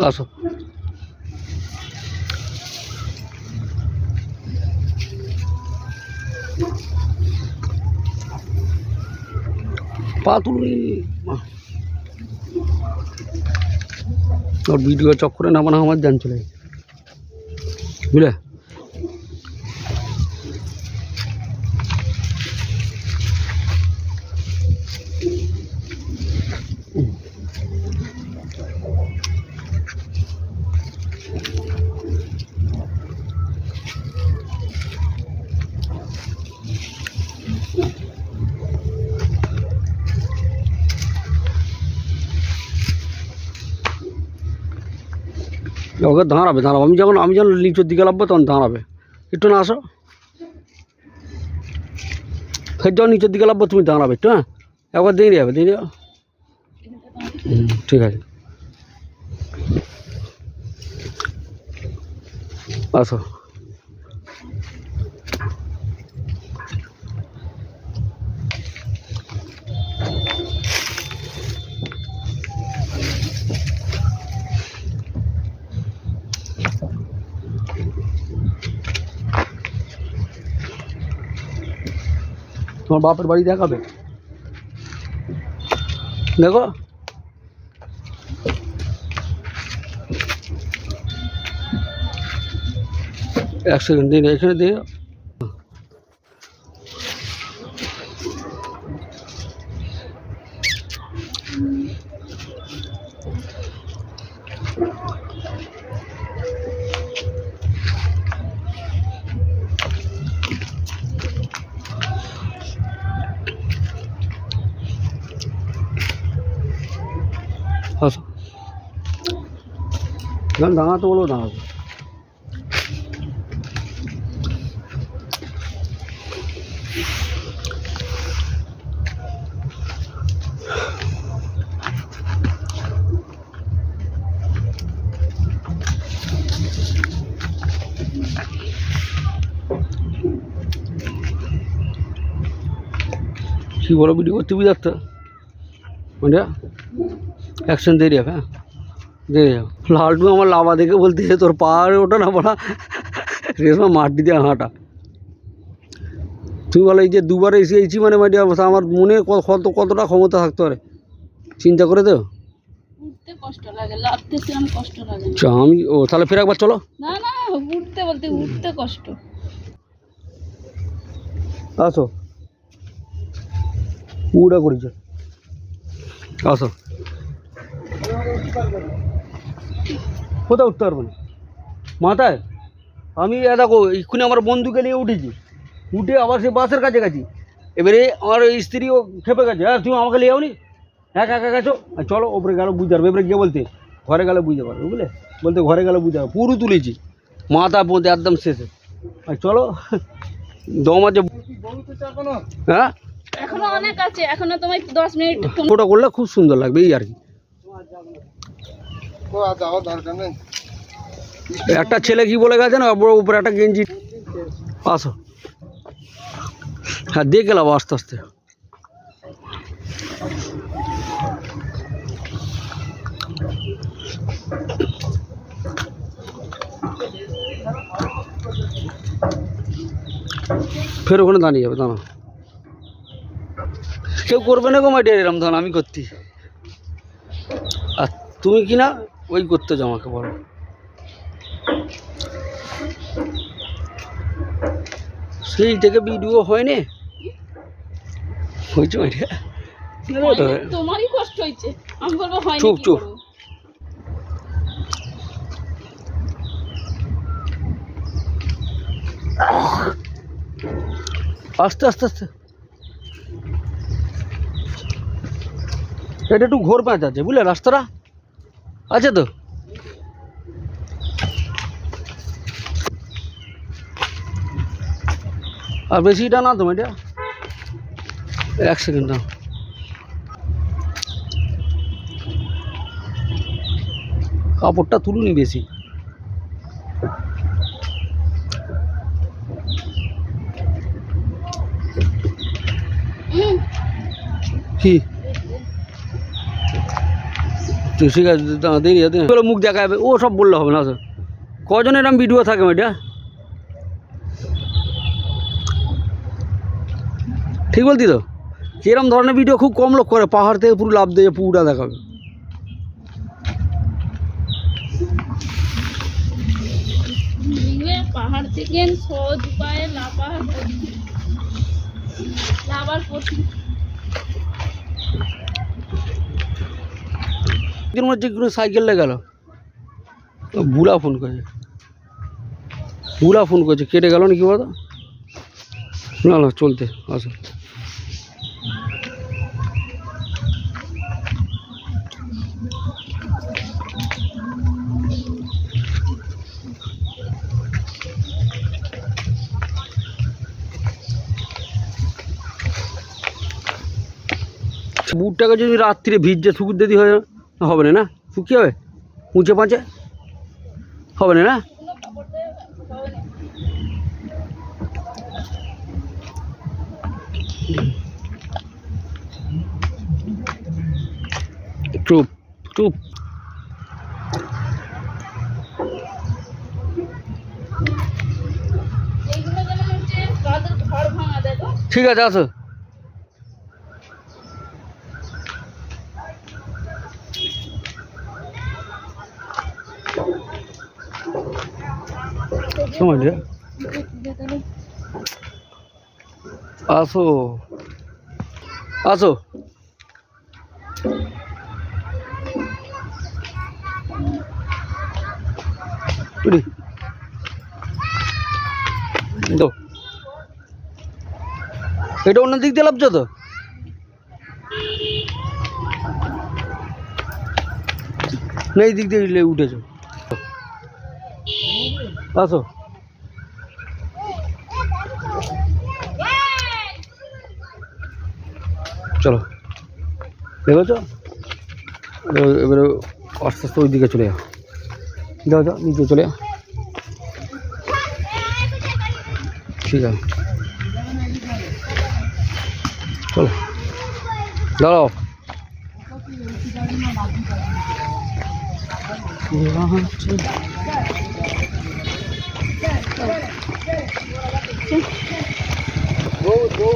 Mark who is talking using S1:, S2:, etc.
S1: আসো। পা তুলি और वीडियो चक्करे ना बना हमारे जान चले बुझले ওকে দাঁড়াবে দাঁড়াবো আমি যখন নিচের দিকে লাভবো তখন দাঁড়াবে একটু না আসো ফের যখন নিচের দিকে লাভবো তুমি দাঁড়াবে একটু হ্যাঁ একবার দিয়ে যাবে দিয়ে যাও ঠিক আছে আসো তোমার বাপের বাড়ি দেখাবে দেখো এক সেকেন্ড দিন এখানে দিয়ে আসো দাঁড়াতে বলো দাঁড়াবে কি বলো ভিডিও করতে বুঝতে মানে অ্যাকশন দিয়ে যাবে হ্যাঁ দিয়ে যাও লালটু আমার লাভা দেখে বলতেছে তোর পাহাড়ে ওটা না পড়া রেশমা মাটি দিয়ে হাঁটা তুমি বলো এই যে দুবার এসেছি মানে মাটি অবস্থা আমার মনে কতটা ক্ষমতা থাকতে পারে চিন্তা করে দেও
S2: উঠতে কষ্ট লাগে লাফতে সেরকম কষ্ট লাগে
S1: আমি ও তাহলে ফের একবার চলো
S2: না না উঠতে কষ্ট
S1: আসো পুরা করেছো আসো কোথাও উঠতে পারবো না মাথায় আমি দেখো এক্ষুনি আমার বন্ধুকে নিয়ে উঠেছি উঠে আবার সে বাসের কাছে গেছি এবারে আমার স্ত্রীও খেপে গেছে হ্যাঁ তুমি আমাকে নিয়ে যাওনি একা একা গেছো চলো ওপরে গেলো বুঝতে পারবে এবারে গিয়ে বলতে ঘরে গেলে বুঝতে পারবে বুঝলে বলতে ঘরে গেলে বুঝতে পারবে পুরো তুলেছি মাথা পৌঁছে একদম শেষে চলো দম আছে হ্যাঁ
S2: এখনো অনেক আছে এখনো তোমায় 10 মিনিট
S1: ফটো করলে খুব সুন্দর লাগবে এই আর কি একটা ছেলে কি বলে গেছে না উপরে একটা গেঞ্জি আসো হ্যাঁ দিয়ে গেলাম আস্তে আস্তে ফের ওখানে দাঁড়িয়ে যাবে দাঁড়া কেউ করবে না গো মাইডিয়া এরম ধর আমি করতি আর তুমি কি না ওই করতে যাও আমাকে বলো সেই থেকে ভিডিও হয়নি হয়েছে মাইডিয়া
S2: তোমারই কষ্ট হয়েছে আমি বলবো হয়নি
S1: চুপ চুপ আস্তে আস্তে আস্তে এটা একটু ঘোর প্যাঁচ আছে বুঝলে রাস্তাটা আছে তো আর বেশিটা না তো এটা এক সেকেন্ড না কাপড়টা তুলুনি বেশি কি তো ঠিক আছে দেরি আছে মুখ দেখা যাবে ও সব বললে হবে না স্যার কজন এরকম ভিডিও থাকে এটা ঠিক বলতি তো এরকম ধরনের ভিডিও খুব কম লোক করে পাহাড় থেকে পুরো লাভ দিয়ে পুরোটা দেখাবে
S2: পাহাড় থেকে সহজ উপায়ে লাভার
S1: মধ্যে কোনো সাইকেলে গেল বুড়া ফোন করেছে কেটে গেল না কি বলতো না না চলতে আসো বুটটাকে যদি রাত্রিরে ভিজে শুকুর দিদি হয় হবে না শুকিয়ে হবে মুছে পাঁচে হবে না চুপ চুপ ঠিক আছে আসো সময় আসো আসো তো এটা অন্য দিক দিয়ে লাভছো তো না এই দিক দিয়ে উঠেছো আসো চলো দেখেছো এবারে আস্তে আস্তে ওই দিকে চলে যাও যাও নিচে চলে যাও ঠিক আছে চলো দাঁড়াও